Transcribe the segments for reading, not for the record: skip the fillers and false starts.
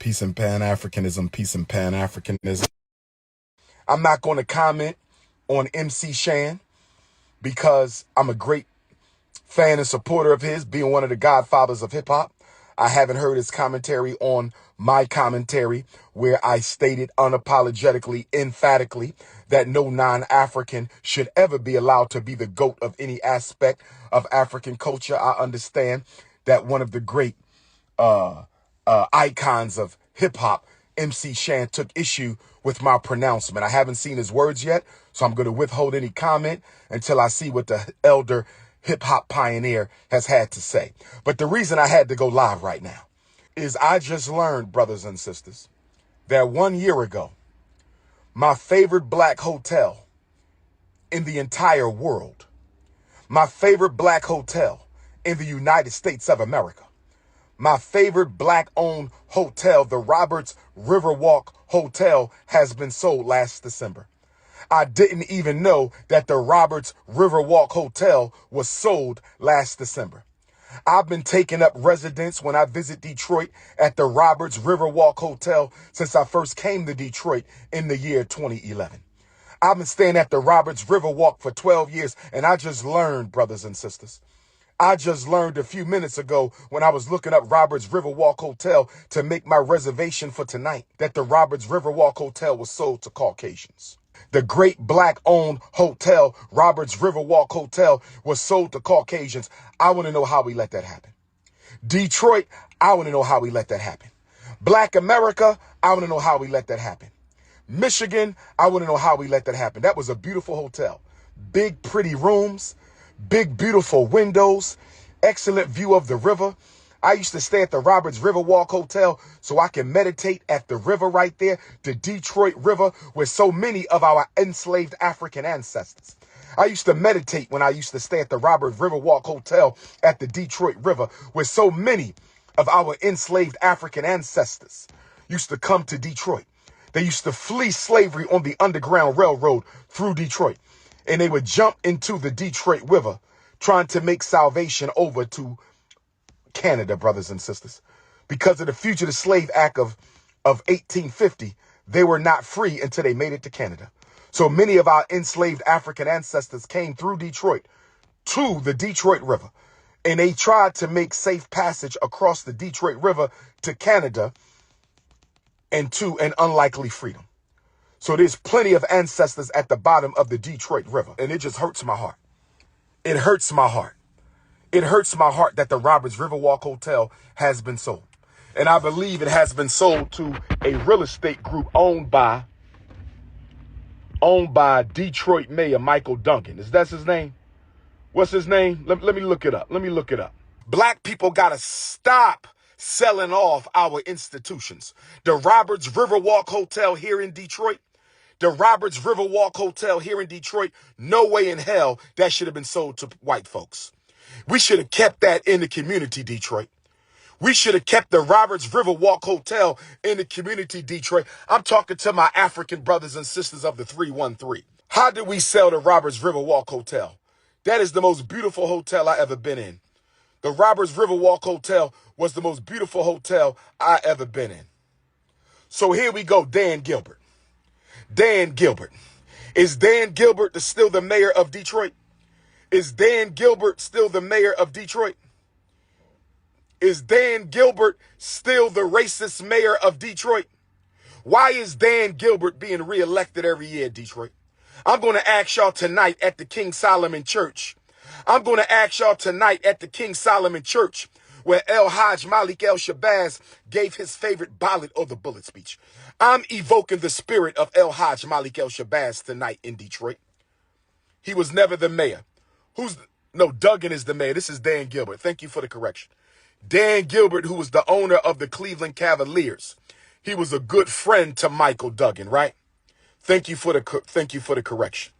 Peace and Pan-Africanism, peace and Pan-Africanism. I'm not going to comment on MC Shan because I'm a great fan and supporter of his, being one of the godfathers of hip hop. I haven't heard his commentary on my commentary where I stated unapologetically, emphatically, that no non-African should ever be allowed to be the GOAT of any aspect of African culture. I understand that one of the great icons of hip hop, MC Shan, took issue with my pronouncement. I haven't seen his words yet, so I'm going to withhold any comment until I see what the elder hip hop pioneer has had to say. But the reason I had to go live right now is I just learned, brothers and sisters, that 1 year ago, my favorite black hotel in the entire world, my favorite black hotel in the United States of America, my favorite black-owned hotel, the Roberts Riverwalk Hotel, has been sold last December. I didn't even know that the Roberts Riverwalk Hotel was sold last December. I've been taking up residence when I visit Detroit at the Roberts Riverwalk Hotel since I first came to Detroit in the year 2011. I've been staying at the Roberts Riverwalk for 12 years, and I just learned, brothers and sisters, I just learned a few minutes ago when I was looking up Roberts Riverwalk Hotel to make my reservation for tonight that the Roberts Riverwalk Hotel was sold to Caucasians. The great black-owned hotel, Roberts Riverwalk Hotel, was sold to Caucasians. I want to know how we let that happen. Detroit, I want to know how we let that happen. Black America, I want to know how we let that happen. Michigan, I want to know how we let that happen. That was a beautiful hotel. Big, pretty rooms. Big, beautiful windows, excellent view of the river. I used to stay at the Roberts Riverwalk Hotel so I can meditate at the river right there, the Detroit River, where so many of our enslaved African ancestors. I used to meditate when I used to stay at the Roberts Riverwalk Hotel at the Detroit River, where so many of our enslaved African ancestors used to come to Detroit. They used to flee slavery on the Underground Railroad through Detroit. And they would jump into the Detroit River trying to make salvation over to Canada, brothers and sisters. Because of the Fugitive Slave Act of 1850, they were not free until they made it to Canada. So many of our enslaved African ancestors came through Detroit to the Detroit River. And they tried to make safe passage across the Detroit River to Canada and to an unlikely freedom. So there's plenty of ancestors at the bottom of the Detroit River. And it just hurts my heart. It hurts my heart. It hurts my heart that the Roberts Riverwalk Hotel has been sold. And I believe it has been sold to a real estate group owned by Detroit Mayor Michael Duncan. Is that his name? What's his name? Let me look it up. Black people got to stop selling off our institutions. The Roberts Riverwalk Hotel here in Detroit, the Roberts Riverwalk Hotel here in Detroit, no way in hell that should have been sold to white folks. We should have kept that in the community, Detroit. We should have kept the Roberts Riverwalk Hotel in the community, Detroit. I'm talking to my African brothers and sisters of the 313. How did we sell the Roberts Riverwalk Hotel? That is the most beautiful hotel I ever been in. The Roberts Riverwalk Hotel was the most beautiful hotel I ever been in. So here we go, Dan Gilbert. Dan Gilbert. Is Dan Gilbert still the mayor of Detroit? Is Dan Gilbert still the mayor of Detroit? Is Dan Gilbert still the racist mayor of Detroit? Why is Dan Gilbert being reelected every year, Detroit? I'm going to ask y'all tonight at the King Solomon Church. I'm going to ask y'all tonight at the King Solomon Church, where El Hajj Malik El Shabazz gave his favorite ballad or the bullet speech. I'm evoking the spirit of El Hajj Malik El Shabazz tonight in Detroit. He was never the mayor. Duggan is the mayor. This is Dan Gilbert. Thank you for the correction. Dan Gilbert, who was the owner of the Cleveland Cavaliers. He was a good friend to Michael Duggan, right? Thank you for the correction.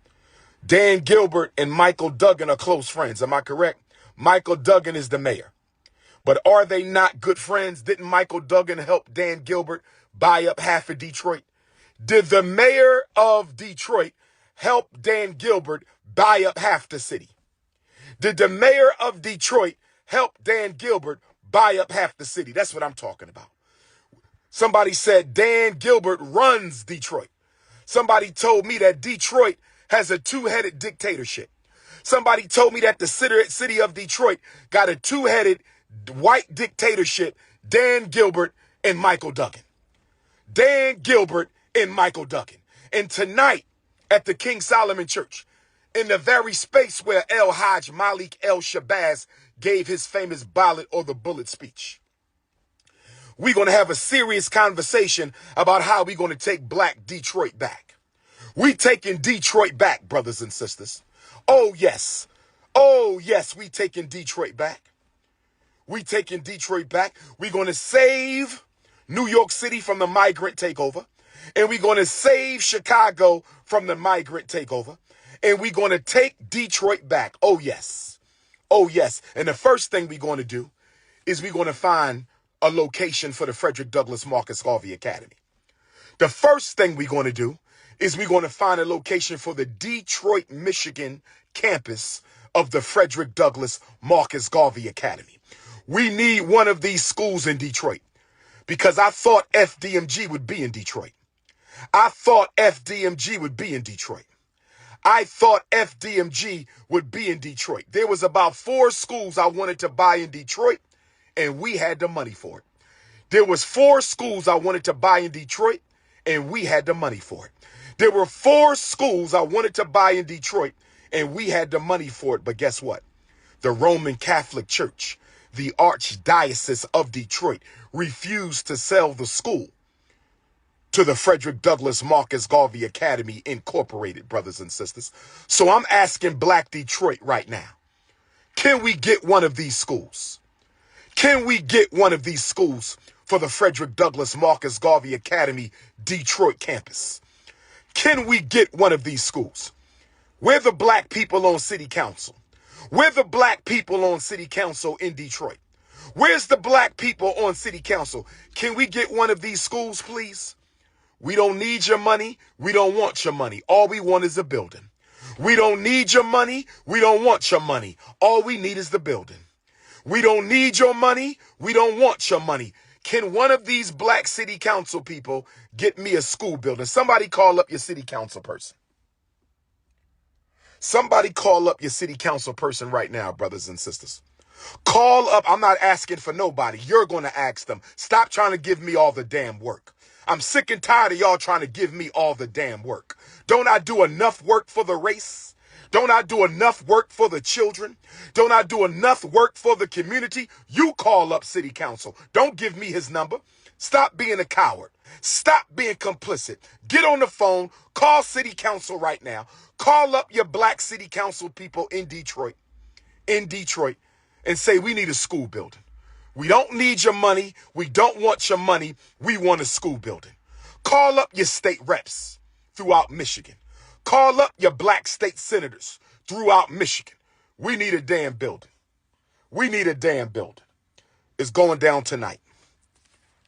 Dan Gilbert and Michael Duggan are close friends. Am I correct? Michael Duggan is the mayor. But are they not good friends? Didn't Michael Duggan help Dan Gilbert buy up half of Detroit? Did the mayor of Detroit help Dan Gilbert buy up half the city? Did the mayor of Detroit help Dan Gilbert buy up half the city? That's what I'm talking about. Somebody said Dan Gilbert runs Detroit. Somebody told me that Detroit has a two-headed dictatorship. Somebody told me that the city of Detroit got a two-headed white dictatorship, Dan Gilbert and Michael Duggan. Dan Gilbert and Michael Duggan. And tonight at the King Solomon Church, in the very space where El Hajj Malik El Shabazz gave his famous ballot or the bullet speech, we're going to have a serious conversation about how we're going to take black Detroit back. We taking Detroit back, brothers and sisters. Oh, yes. Oh, yes, we taking Detroit back. We taking Detroit back. We're going to save New York City from the migrant takeover. And we're going to save Chicago from the migrant takeover. And we're going to take Detroit back. Oh, yes. Oh, yes. And the first thing we're going to do is we're going to find a location for the Frederick Douglass Marcus Garvey Academy. The first thing we're going to do is we're going to find a location for the Detroit, Michigan campus of the Frederick Douglass Marcus Garvey Academy. We need one of these schools in Detroit because I thought FDMG would be in Detroit. I thought FDMG would be in Detroit. I thought FDMG would be in Detroit. There was about 4 schools I wanted to buy in Detroit, and we had the money for it. There was 4 schools I wanted to buy in Detroit, and we had the money for it. There were 4 schools I wanted to buy in Detroit, and we had the money for it. But guess what? The Roman Catholic Church, the Archdiocese of Detroit, refused to sell the school to the Frederick Douglass Marcus Garvey Academy Incorporated, brothers and sisters. So I'm asking black Detroit right now, can we get one of these schools? Can we get one of these schools for the Frederick Douglass Marcus Garvey Academy Detroit campus? Can we get one of these schools? We're the black people on city council. We're the black people on city council in Detroit. Where's the black people on city council? Can we get one of these schools, please? We don't need your money. We don't want your money. All we want is a building. We don't need your money. We don't want your money. All we need is the building. We don't need your money. We don't want your money. Can one of these black city council people get me a school building? Somebody call up your city council person. Somebody call up your city council person right now, brothers and sisters. Call up. I'm not asking for nobody. You're going to ask them. Stop trying to give me all the damn work. I'm sick and tired of y'all trying to give me all the damn work. Don't I do enough work for the race? Don't I do enough work for the children? Don't I do enough work for the community? You call up city council. Don't give me his number. Stop being a coward. Stop being complicit. Get on the phone. Call city council right now. Call up your black city council people in Detroit, and say we need a school building. We don't need your money. We don't want your money. We want a school building. Call up your state reps throughout Michigan. Call up your black state senators throughout Michigan. We need a damn building. We need a damn building. It's going down tonight.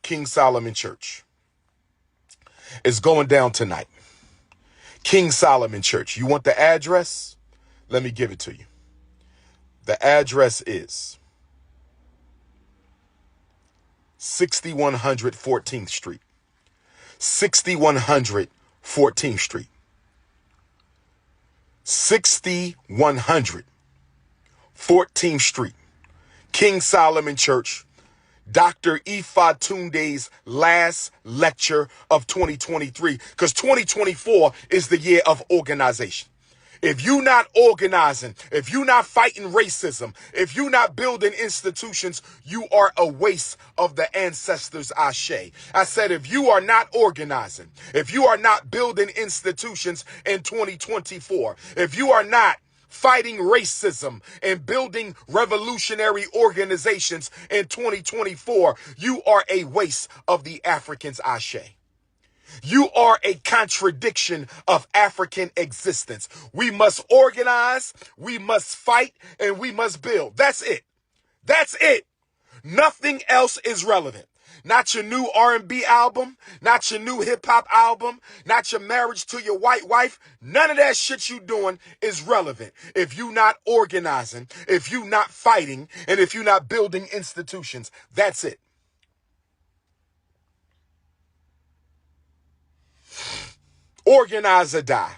King Solomon Church. It's going down tonight. King Solomon Church. You want the address? Let me give it to you. The address is 6100 14th Street. 6100 14th Street. 6100 14th Street. King Solomon Church. Dr. Ifatunde's last lecture of 2023, because 2024 is the year of organization. If you're not organizing, if you're not fighting racism, if you're not building institutions, you are a waste of the ancestors' ashe. I said, if you are not organizing, if you are not building institutions in 2024, if you are not fighting racism and building revolutionary organizations in 2024, you are a waste of the Africans' ashe. You are a contradiction of African existence. We must organize, we must fight, and we must build. That's it. That's it. Nothing else is relevant. Not your new R&B album, not your new hip hop album, not your marriage to your white wife. None of that shit you doing is relevant if you not organizing, if you not fighting, and if you not building institutions. That's it. Organize or die.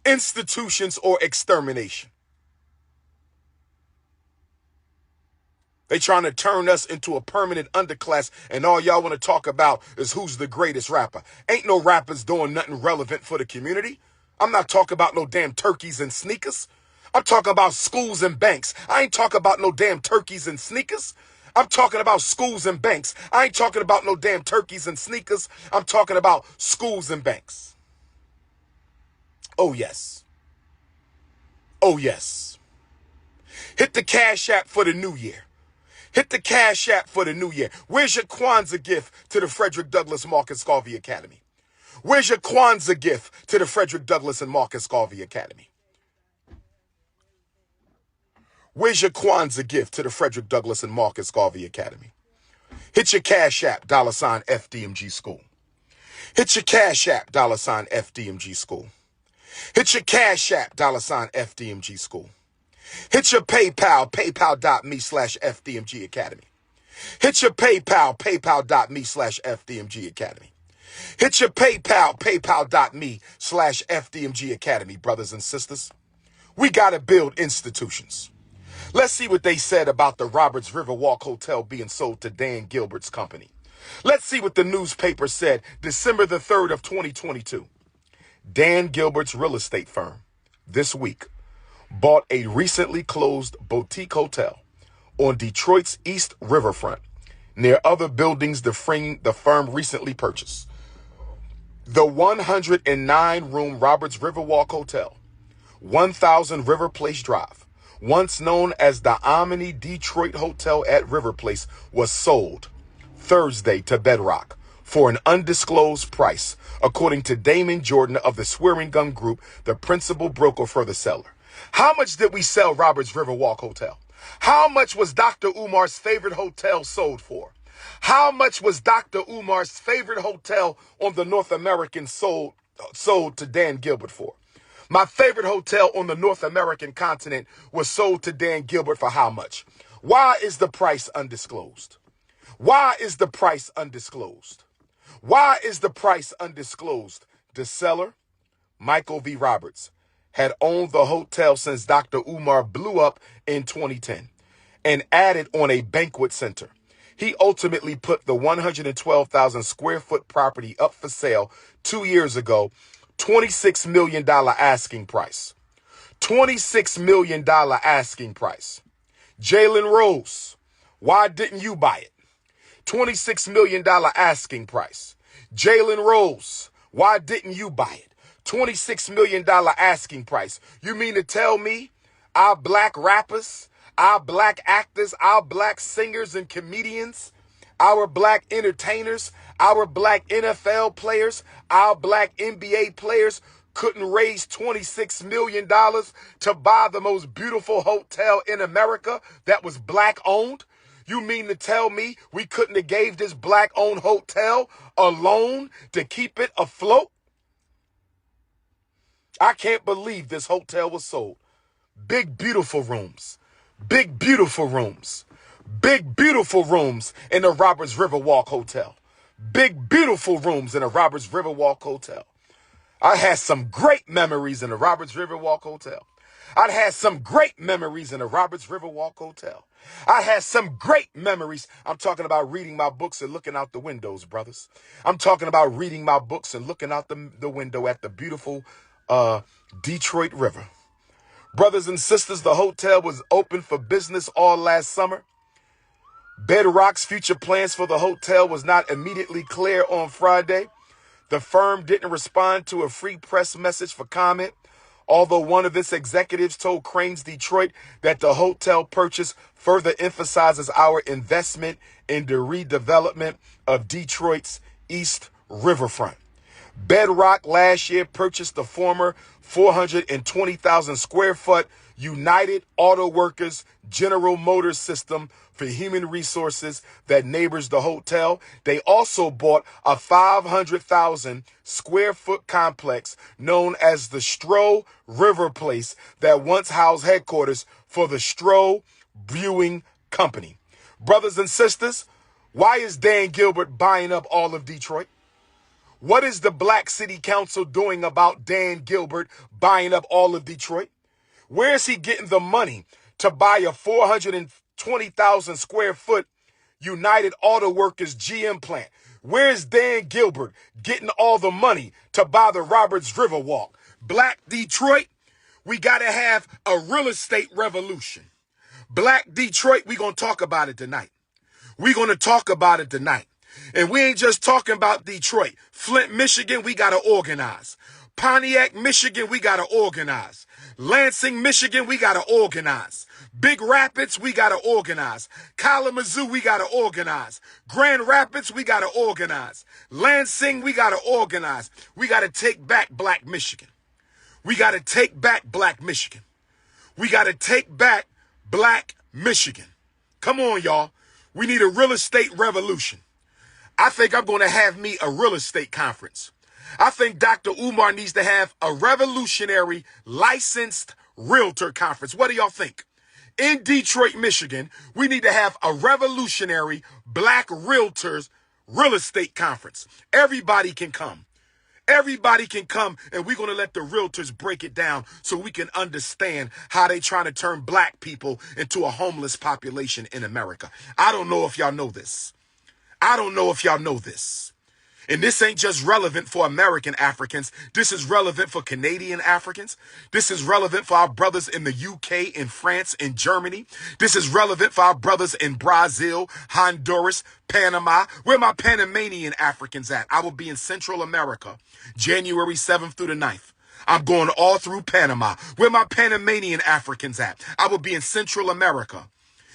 Institutions or extermination. They trying to turn us into a permanent underclass, and all y'all want to talk about is who's the greatest rapper. Ain't no rappers doing nothing relevant for the community. I'm not talking about no damn turkeys and sneakers. I'm talking about schools and banks. I ain't talking about no damn turkeys and sneakers. I'm talking about schools and banks. I ain't talking about no damn turkeys and sneakers. I'm talking about schools and banks. Oh, yes. Oh, yes. Hit the Cash App for the new year. Hit the Cash App for the new year. Where's your Kwanzaa gift to the Frederick Douglass Marcus Garvey Academy? Where's your Kwanzaa gift to the Frederick Douglass and Marcus Garvey Academy? Where's your Kwanzaa gift to the Frederick Douglass and Marcus Garvey Academy? Hit your Cash App, $ FDMG School. Hit your Cash App, $ FDMG School. Hit your Cash App, $ FDMG School. Hit your PayPal, paypal.me/FDMG Academy. Hit your PayPal, paypal.me/FDMG Academy. Hit your PayPal, paypal.me/FDMG Academy, brothers and sisters. We got to build institutions. Let's see what they said about the Roberts Riverwalk Hotel being sold to Dan Gilbert's company. Let's see what the newspaper said December the 3rd of 2022. Dan Gilbert's real estate firm this week bought a recently closed boutique hotel on Detroit's East Riverfront near other buildings the firm recently purchased. The 109-room Roberts Riverwalk Hotel, 1000 River Place Drive, once known as the Omni Detroit Hotel at River Place, was sold Thursday to Bedrock for an undisclosed price, according to Damon Jordan of the Swearing Gun Group, the principal broker for the seller. How much did we sell Roberts Riverwalk Hotel? How much was Dr. Umar's favorite hotel sold for? How much was Dr. Umar's favorite hotel on the North American sold to Dan Gilbert for? My favorite hotel on the North American continent was sold to Dan Gilbert for how much? Why is the price undisclosed? Why is the price undisclosed? Why is the price undisclosed? The seller, Michael V. Roberts, had owned the hotel since Dr. Umar blew up in 2010 and added on a banquet center. He ultimately put the 112,000 square foot property up for sale 2 years ago, $26 million asking price. $26 million asking price. Jalen Rose, why didn't you buy it? $26 million asking price. Jalen Rose, why didn't you buy it? $26 million asking price. You mean to tell me our black rappers, our black actors, our black singers and comedians, our black entertainers, our black NFL players, our black NBA players couldn't raise $26 million to buy the most beautiful hotel in America that was black owned? You mean to tell me we couldn't have gave this black owned hotel a loan to keep it afloat? I can't believe this hotel was sold. Big, beautiful rooms. Big, beautiful rooms. Big, beautiful rooms in the Roberts Riverwalk Hotel. Big, beautiful rooms in the Roberts Riverwalk Hotel. I had some great memories in the Roberts Riverwalk Hotel. I'd had some great memories in the Roberts Riverwalk Hotel. I had some great memories. I'm talking about reading my books and looking out the windows, brothers. I'm talking about reading my books and looking out the window at the beautiful Detroit River. Brothers and sisters, the hotel was open for business all last summer. Bedrock's future plans for the hotel was not immediately clear on Friday. The firm didn't respond to a free press message for comment, although one of its executives told Cranes Detroit that the hotel purchase further emphasizes our investment in the redevelopment of Detroit's East Riverfront. Bedrock last year purchased the former 420,000 square foot United Auto Workers General Motors system for human resources that neighbors the hotel. They also bought a 500,000 square foot complex known as the Stroh River Place that once housed headquarters for the Stroh Brewing Company. Brothers and sisters, why is Dan Gilbert buying up all of Detroit? What is the Black City Council doing about Dan Gilbert buying up all of Detroit? Where is he getting the money to buy a 420,000 square foot United Auto Workers GM plant? Where is Dan Gilbert getting all the money to buy the Roberts Riverwalk? Black Detroit, we got to have a real estate revolution. Black Detroit, we're going to talk about it tonight. We're going to talk about it tonight. And we ain't just talking about Detroit. Flint, Michigan, we got to organize. Pontiac, Michigan, we got to organize. Lansing, Michigan, we got to organize. Big Rapids, we got to organize. Kalamazoo, we got to organize. Grand Rapids, we got to organize. Lansing, we got to organize. We got to take back Black Michigan. We got to take back Black Michigan. We got to take back Black Michigan. Come on, y'all. We need a real estate revolution. I think I'm going to have me a real estate conference. I think Dr. Umar needs to have a revolutionary licensed realtor conference. What do y'all think? In Detroit, Michigan, we need to have a revolutionary Black realtors real estate conference. Everybody can come. Everybody can come, and we're going to let the realtors break it down so we can understand how they trying to turn Black people into a homeless population in America. I don't know if y'all know this. I don't know if y'all know this. And this ain't just relevant for American Africans. This is relevant for Canadian Africans. This is relevant for our brothers in the UK, in France, in Germany. This is relevant for our brothers in Brazil, Honduras, Panama. Where my Panamanian Africans at? I will be in Central America, January 7th through the 9th. I'm going all through Panama. Where my Panamanian Africans at? I will be in Central America,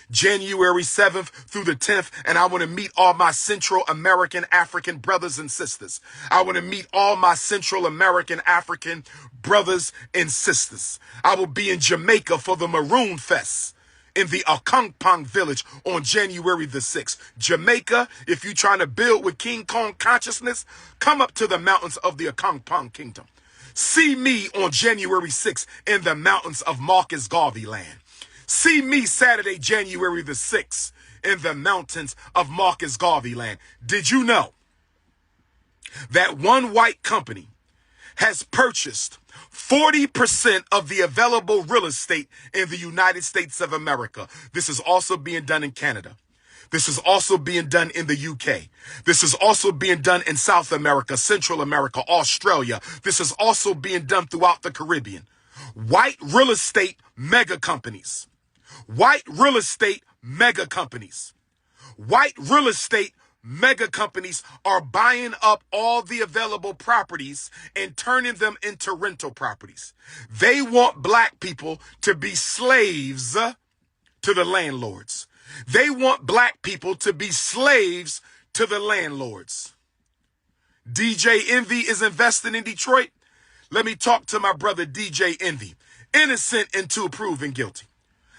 January 7th through the 10th, and I want to meet all my Central American African brothers and sisters. I want to meet all my Central American African brothers and sisters. I will be in Jamaica for the Maroon Fest in the Akongpong village on January the 6th. Jamaica, if you're trying to build with King Kong consciousness, come up to the mountains of the Akongpong Kingdom. See me on January 6th in the mountains of Marcus Garvey land. See me Saturday, January the 6th in the mountains of Marcus Garvey land. Did you know that one white company has purchased 40% of the available real estate in the United States of America? This is also being done in Canada. This is also being done in the UK. This is also being done in South America, Central America, Australia. This is also being done throughout the Caribbean. White real estate mega companies. White real estate mega companies. White real estate mega companies are buying up all the available properties and turning them into rental properties. They want Black people to be slaves to the landlords. They want Black people to be slaves to the landlords. DJ Envy is investing in Detroit. Let me talk to my brother DJ Envy. Innocent until proven guilty.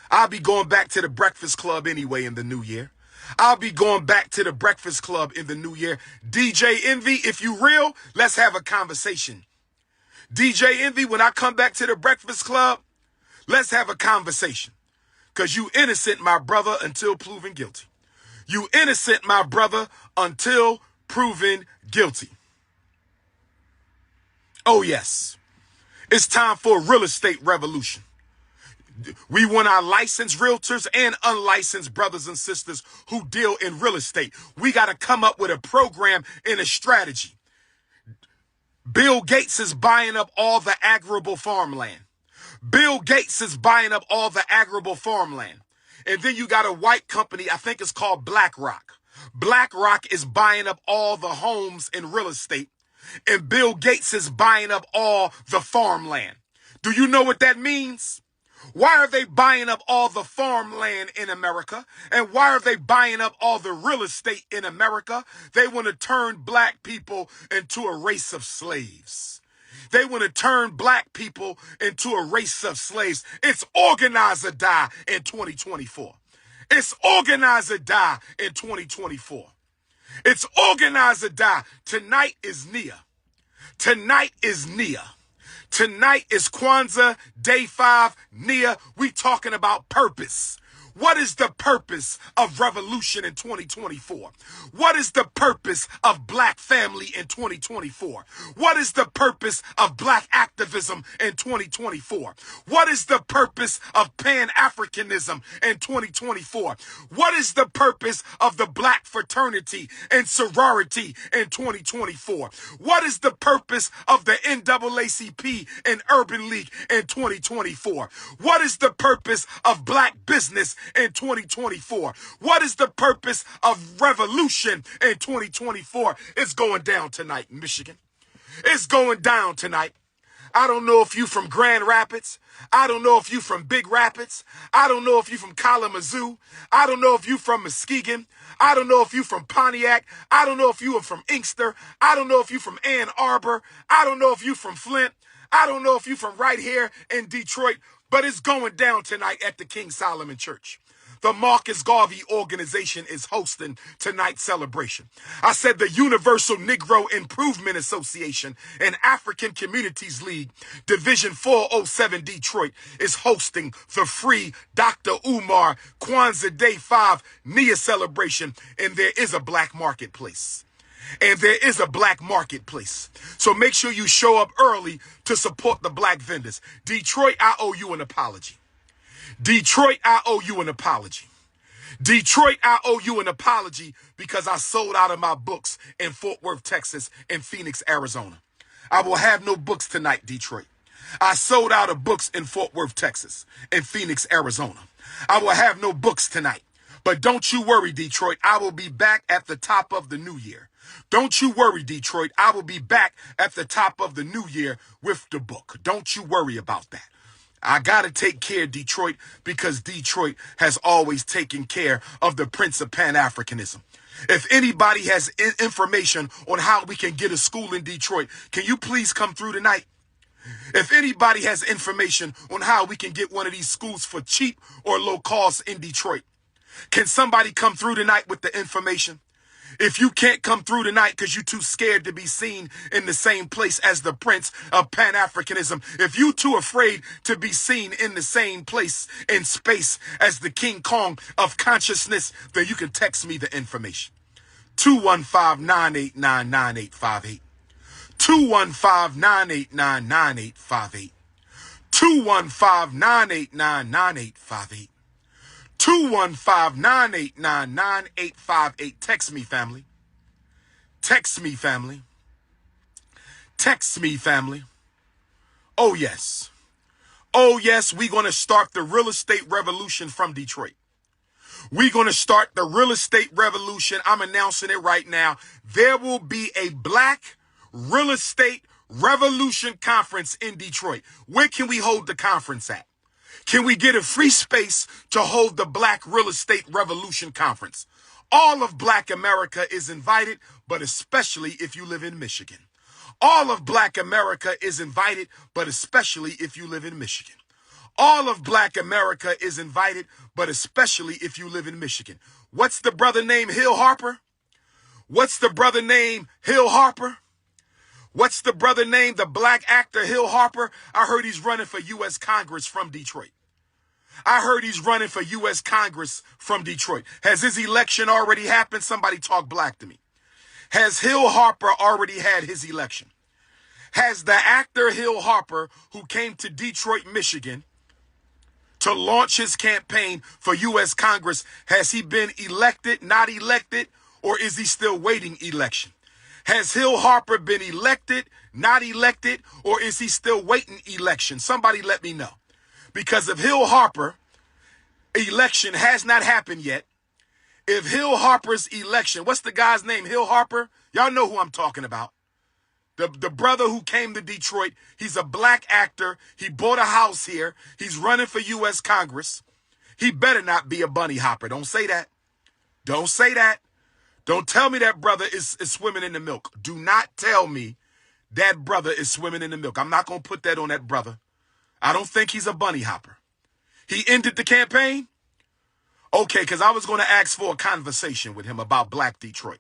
I'll be going back to the Breakfast Club anyway in the new year. I'll be going back to the Breakfast Club in the new year. DJ Envy, if you real, let's have a conversation. DJ Envy, when I come back to the Breakfast Club, let's have a conversation. Because you innocent, my brother, until proven guilty. You innocent, my brother, until proven guilty. Oh, yes. It's time for a real estate revolution. We want our licensed realtors and unlicensed brothers and sisters who deal in real estate. We got to come up with a program and a strategy. Bill Gates is buying up all the arable farmland. Bill Gates is buying up all the arable farmland. And then you got a white company, I think it's called BlackRock. BlackRock is buying up all the homes in real estate. And Bill Gates is buying up all the farmland. Do you know what that means? Why are they buying up all the farmland in America? And why are they buying up all the real estate in America? They want to turn Black people into a race of slaves. They want to turn Black people into a race of slaves. It's organize or die in 2024. It's organize or die in 2024. It's organize or die. Tonight is Nia. Tonight is Nia. Tonight is Kwanzaa, day 5, Nia. We talking about purpose. What is the purpose of revolution in 2024? What is the purpose of black family in 2024? What is the purpose of black activism in 2024? What is the purpose of Pan-Africanism in 2024? What is the purpose of the black fraternity and sorority in 2024? What is the purpose of the NAACP and Urban League in 2024? What is the purpose of black business in 2024? What is the purpose of revolution in 2024? It's going down tonight in Michigan. It's going down tonight. I don't know if you from Grand Rapids. I don't know if you from Big Rapids. I don't know if you from Kalamazoo. I don't know if you from Muskegon. I don't know if you from Pontiac. I don't know if you are from Inkster. I don't know if you from Ann Arbor. I don't know if you from Flint. I don't know if you from right here in Detroit. But it's going down tonight at the King Solomon Church. The Marcus Garvey organization is hosting tonight's celebration. I said the Universal Negro Improvement Association and African Communities League, Division 407 Detroit, is hosting the free Dr. Umar Kwanzaa Day 5 Nia celebration, and there is a black marketplace. And there is a black marketplace. So make sure you show up early to support the black vendors. Detroit, I owe you an apology. Detroit, I owe you an apology. Detroit, I owe you an apology because I sold out of my books in Fort Worth, Texas, and Phoenix, Arizona. I will have no books tonight, Detroit. I sold out of books in Fort Worth, Texas, and Phoenix, Arizona. I will have no books tonight. But don't you worry, Detroit. I will be back at the top of the new year. Don't you worry, Detroit. I will be back at the top of the new year with the book. Don't you worry about that. I got to take care of Detroit because Detroit has always taken care of the Prince of Pan-Africanism. If anybody has information on how we can get a school in Detroit, can you please come through tonight? If anybody has information on how we can get one of these schools for cheap or low cost in Detroit, can somebody come through tonight with the information? If you can't come through tonight because you're too scared to be seen in the same place as the Prince of Pan-Africanism, if you too afraid to be seen in the same place in space as the King Kong of consciousness, then you can text me the information. 215-989-9858. 215-989-9858. 215-989-9858. 215-989-9858. Text me, family. Text me, family. Text me, family. Oh, yes. Oh, yes, we're going to start the real estate revolution from Detroit. We're going to start the real estate revolution. I'm announcing it right now. There will be a black real estate revolution conference in Detroit. Where can we hold the conference at? Can we get a free space to hold the Black Real Estate Revolution Conference? All of Black America is invited, but especially if you live in Michigan. All of Black America is invited, but especially if you live in Michigan. All of Black America is invited, but especially if you live in Michigan. What's the brother named Hill Harper? What's the brother named Hill Harper? What's the brother named the black actor Hill Harper? I heard he's running for U.S. Congress from Detroit. I heard he's running for U.S. Congress from Detroit. Has his election already happened? Somebody talk black to me. Has Hill Harper already had his election? Has the actor Hill Harper, who came to Detroit, Michigan, to launch his campaign for U.S. Congress, has he been elected, not elected, or is he still waiting election? Has Hill Harper been elected, not elected, or is he still waiting election? Somebody let me know. Because if Hill Harper election has not happened yet, if Hill Harper's election, what's the guy's name? Hill Harper? Y'all know who I'm talking about. The brother who came to Detroit, he's a black actor. He bought a house here. He's running for U.S. Congress. He better not be a bunny hopper. Don't say that. Don't say that. Don't tell me that brother is swimming in the milk. Do not tell me that brother is swimming in the milk. I'm not going to put that on that brother. I don't think he's a bunny hopper. He ended the campaign? Okay, because I was going to ask for a conversation with him about Black Detroit.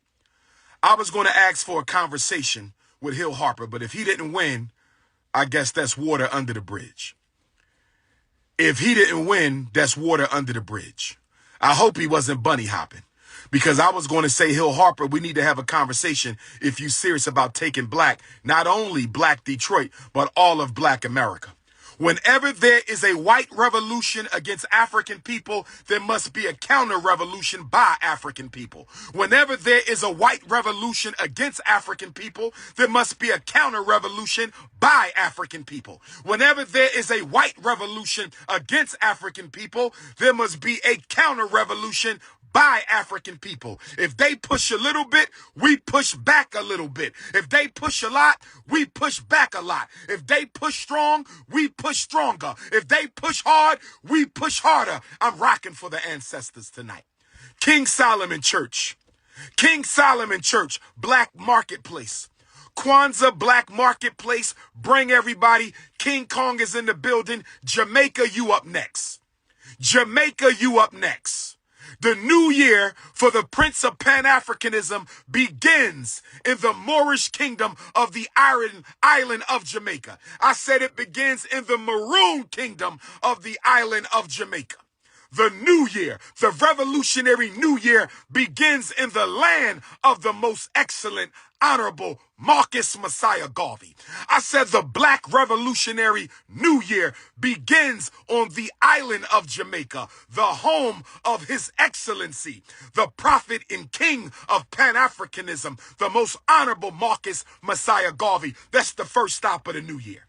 I was going to ask for a conversation with Hill Harper, but if he didn't win, I guess that's water under the bridge. If he didn't win, that's water under the bridge. I hope he wasn't bunny hopping, because I was going to say, Hill Harper, we need to have a conversation if you're serious about taking black, not only black Detroit, but all of black America. Whenever there is a white revolution against African people, there must be a counter-revolution by African people. Whenever there is a white revolution against African people, there must be a counter-revolution by African people. Whenever there is a white revolution against African people, there must be a counter-revolution by African people. If they push a little bit, we push back a little bit. If they push a lot, we push back a lot. If they push strong, we push stronger. If they push hard, we push harder. I'm rocking for the ancestors tonight. King Solomon Church. King Solomon Church, Black Marketplace. Kwanzaa Black Marketplace. Bring everybody. King Kong is in the building. Jamaica, you up next. Jamaica, you up next. The new year for the Prince of Pan-Africanism begins in the Moorish kingdom of the island of Jamaica. I said it begins in the Maroon kingdom of the island of Jamaica. The new year, the revolutionary new year, begins in the land of the most excellent, honorable Marcus Messiah Garvey. I said the black revolutionary new year begins on the island of Jamaica, the home of His Excellency, the prophet and king of Pan-Africanism, the most honorable Marcus Messiah Garvey. That's the first stop of the new year.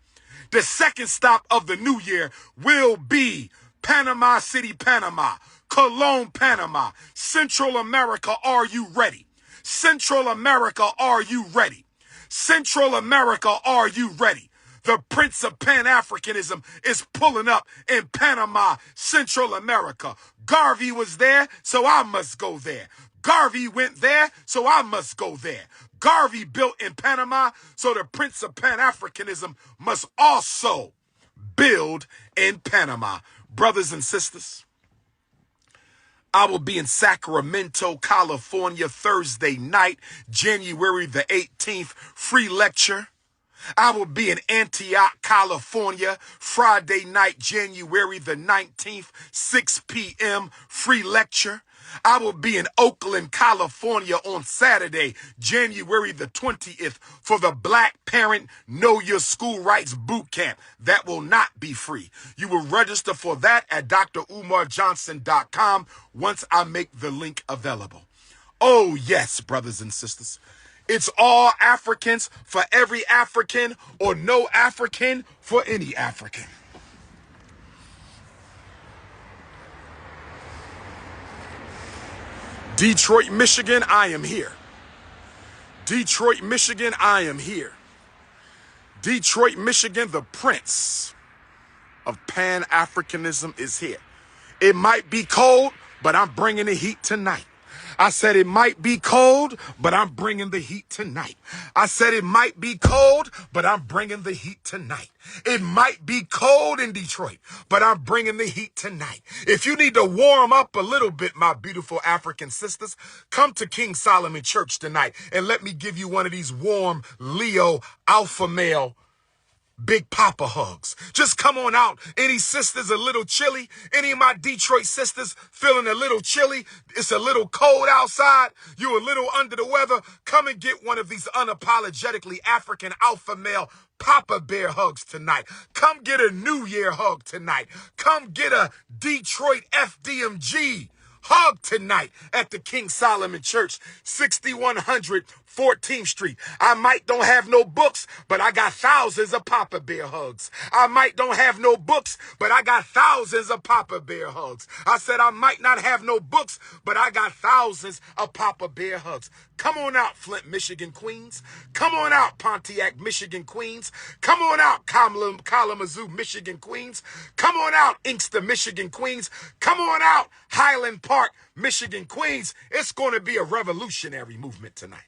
The second stop of the new year will be Panama City, Panama, Cologne, Panama. Central America, are you ready? Central America, are you ready? Central America, are you ready? The Prince of Pan-Africanism is pulling up in Panama, Central America. Garvey was there, so I must go there. Garvey went there, so I must go there. Garvey built in Panama, so the Prince of Pan-Africanism must also build in Panama. Brothers and sisters, I will be in Sacramento, California, Thursday night, January the 18th, free lecture. I will be in Antioch, California, Friday night, January the 19th, 6 p.m., free lecture. I will be in Oakland, California on Saturday, January the 20th for the Black Parent Know Your School Rights Boot Camp. That will not be free. You will register for that at drumarjohnson.com once I make the link available. Oh, yes, brothers and sisters. It's all Africans for every African, or no African for any African. Detroit, Michigan, I am here. Detroit, Michigan, I am here. Detroit, Michigan, the Prince of Pan-Africanism is here. It might be cold, but I'm bringing the heat tonight. I said it might be cold, but I'm bringing the heat tonight. I said it might be cold, but I'm bringing the heat tonight. It might be cold in Detroit, but I'm bringing the heat tonight. If you need to warm up a little bit, my beautiful African sisters, come to King Solomon Church tonight and let me give you one of these warm Leo alpha male Big Papa hugs. Just come on out. Any sisters a little chilly? Any of my Detroit sisters feeling a little chilly? It's a little cold outside. You a little under the weather? Come and get one of these unapologetically African alpha male Papa Bear hugs tonight. Come get a New Year hug tonight. Come get a Detroit FDMG hug tonight at the King Solomon Church, 6100 14th Street. I might don't have no books, but I got thousands of Papa Bear hugs. I might don't have no books, but I got thousands of Papa Bear hugs. I said I might not have no books, but I got thousands of Papa Bear hugs. Come on out, Flint, Michigan, Queens. Come on out, Pontiac, Michigan, Queens. Come on out, Kalamazoo, Michigan, Queens. Come on out, Inkster, Michigan, Queens. Come on out, Highland Park, Michigan, Queens. It's going to be a revolutionary movement tonight.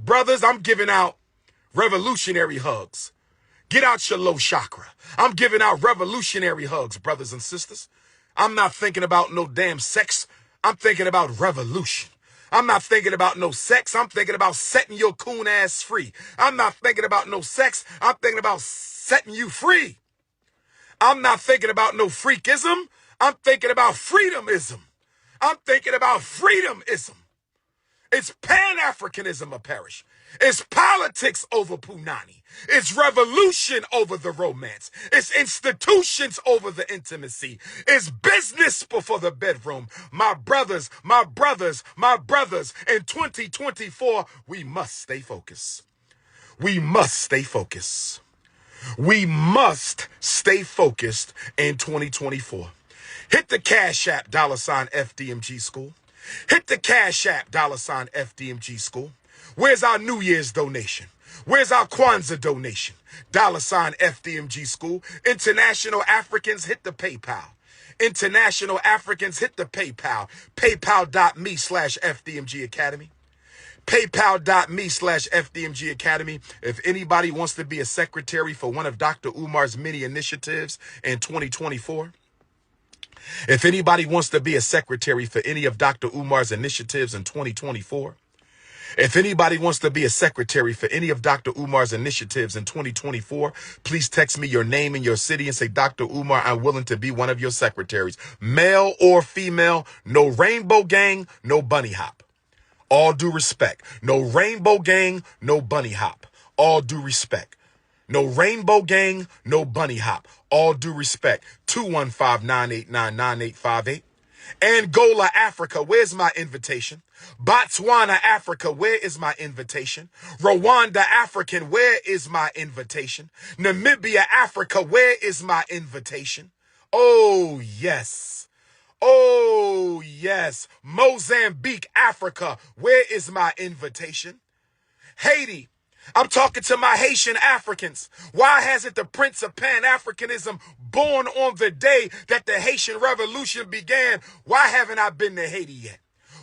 Brothers, I'm giving out revolutionary hugs. Get out your low chakra. I'm giving out revolutionary hugs, brothers and sisters. I'm not thinking about no damn sex. I'm thinking about revolution. I'm not thinking about no sex. I'm thinking about setting your coon ass free. I'm not thinking about no sex. I'm thinking about setting you free. I'm not thinking about no freakism. I'm thinking about freedomism. I'm thinking about freedomism. It's Pan-Africanism of perish. It's politics over Punani. It's revolution over the romance. It's institutions over the intimacy. It's business before the bedroom. My brothers, my brothers, my brothers, in 2024, we must stay focused. We must stay focused. We must stay focused in 2024. Hit the Cash App, $FDMG School. Hit the Cash App, $FDMG School. Where's our New Year's donation? Where's our Kwanzaa donation? $FDMG School. International Africans, hit the PayPal. International Africans, hit the PayPal. PayPal.me/FDMG Academy. PayPal.me/FDMG Academy. If anybody wants to be a secretary for one of Dr. Umar's many initiatives in 2024, if anybody wants to be a secretary for any of Dr. Umar's initiatives in 2024, if anybody wants to be a secretary for any of Dr. Umar's initiatives in 2024, please text me your name and your city and say, Dr. Umar, I'm willing to be one of your secretaries. Male or female, no rainbow gang, no bunny hop. All due respect. No rainbow gang, no bunny hop. All due respect. No rainbow gang, no bunny hop. All due respect. 215-989-9858. Angola, Africa, where's my invitation? Botswana, Africa, where is my invitation? Rwanda, African, where is my invitation? Namibia, Africa, where is my invitation? Oh, yes. Oh, yes. Mozambique, Africa, where is my invitation? Haiti, I'm talking to my Haitian Africans. Why hasn't the Prince of Pan-Africanism born on the day that the Haitian Revolution began? Why haven't I been to Haiti yet?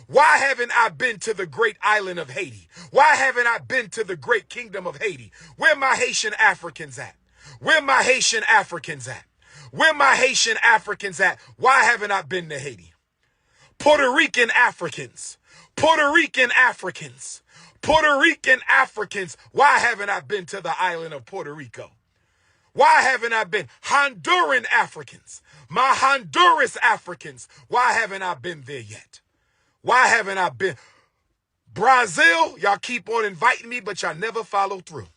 Why haven't I been to the great island of Haiti? Why haven't I been to the great kingdom of Haiti? Where my Haitian Africans at? Where my Haitian Africans at? Where my Haitian Africans at? Why haven't I been to Haiti? Puerto Rican Africans. Puerto Rican Africans. Puerto Rican Africans. Why haven't I been to the island of Puerto Rico? Why haven't I been? Honduran Africans. My Honduras Africans. Why haven't I been there yet? Why haven't I been? Brazil, y'all keep on inviting me, but y'all never follow through.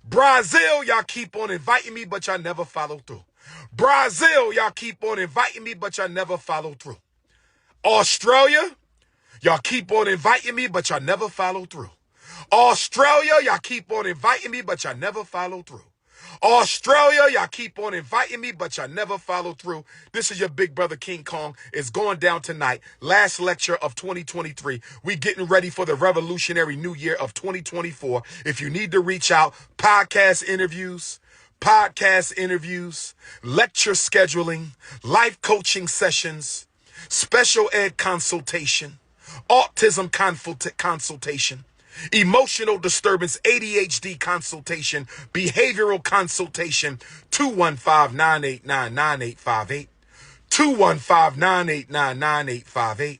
Brazil, y'all keep on inviting me, but y'all never follow through. Brazil, y'all keep on inviting me, but y'all never follow through. Australia, y'all keep on inviting me, but y'all never follow through. Australia, y'all keep on inviting me, but y'all never follow through. Australia, y'all keep on inviting me, but y'all never follow through. This is your big brother King Kong. It's going down tonight. Last lecture of 2023. We getting ready for the revolutionary new year of 2024. If you need to reach out, podcast interviews, lecture scheduling, life coaching sessions, special ed consultation, autism consultation, emotional disturbance, ADHD consultation, behavioral consultation, 215-989-9858, 215-989-9858,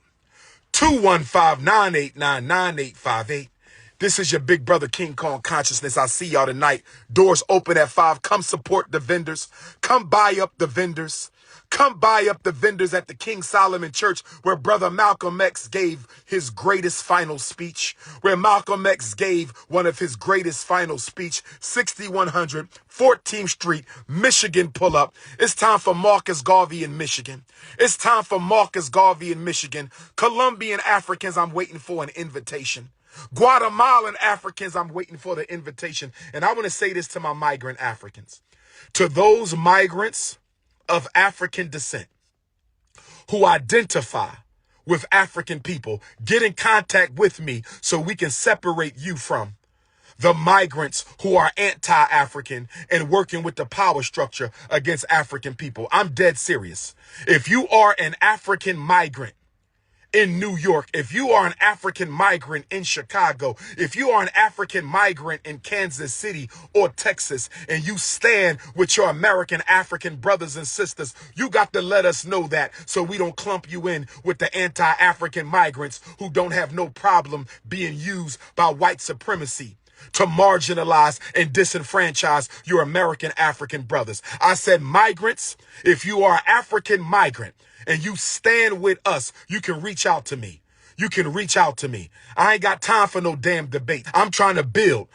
215-989-9858. This is your big brother King Kong Consciousness. I'll see y'all tonight. Doors open at 5. Come support the vendors. Come buy up the vendors. Come buy up the vendors at the King Solomon Church, where Brother Malcolm X gave his greatest final speech, where Malcolm X gave one of his greatest final speech, 6100 14th Street, Michigan pull-up. It's time for Marcus Garvey in Michigan. It's time for Marcus Garvey in Michigan. Colombian Africans, I'm waiting for an invitation. Guatemalan Africans, I'm waiting for the invitation. And I want to say this to my migrant Africans. To those migrants of African descent who identify with African people, get in contact with me so we can separate you from the migrants who are anti-African and working with the power structure against African people. I'm dead serious. If you are an African migrant in New York, if you are an African migrant in Chicago, if you are an African migrant in Kansas City or Texas, and you stand with your American African brothers and sisters, you got to let us know that so we don't clump you in with the anti-African migrants who don't have no problem being used by white supremacy to marginalize and disenfranchise your American African brothers. I said migrants, if you are an African migrant and you stand with us, you can reach out to me. You can reach out to me. I ain't got time for no damn debate. I'm trying to build.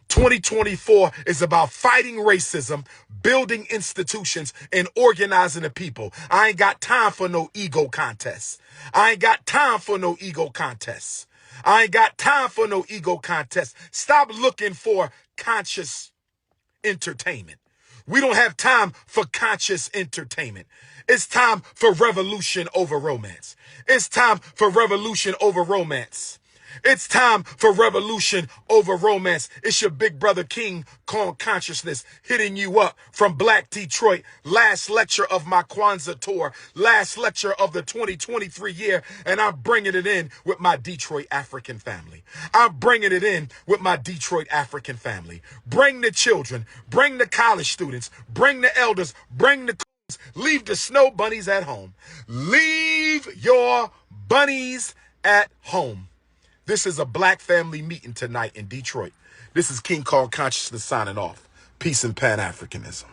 2024 is about fighting racism, building institutions, and organizing the people. I ain't got time for no ego contests. I ain't got time for no ego contests. I ain't got time for no ego contests. Stop looking for conscious entertainment. We don't have time for conscious entertainment. It's time for revolution over romance. It's time for revolution over romance. It's time for revolution over romance. It's your big brother King Kong Consciousness hitting you up from Black Detroit. Last lecture of my Kwanzaa tour. Last lecture of the 2023 year. And I'm bringing it in with my Detroit African family. I'm bringing it in with my Detroit African family. Bring the children. Bring the college students. Bring the elders. Bring the coons. Leave the snow bunnies at home. Leave your bunnies at home. This is a black family meeting tonight in Detroit. This is King Kong Consciousness signing off. Peace and Pan-Africanism.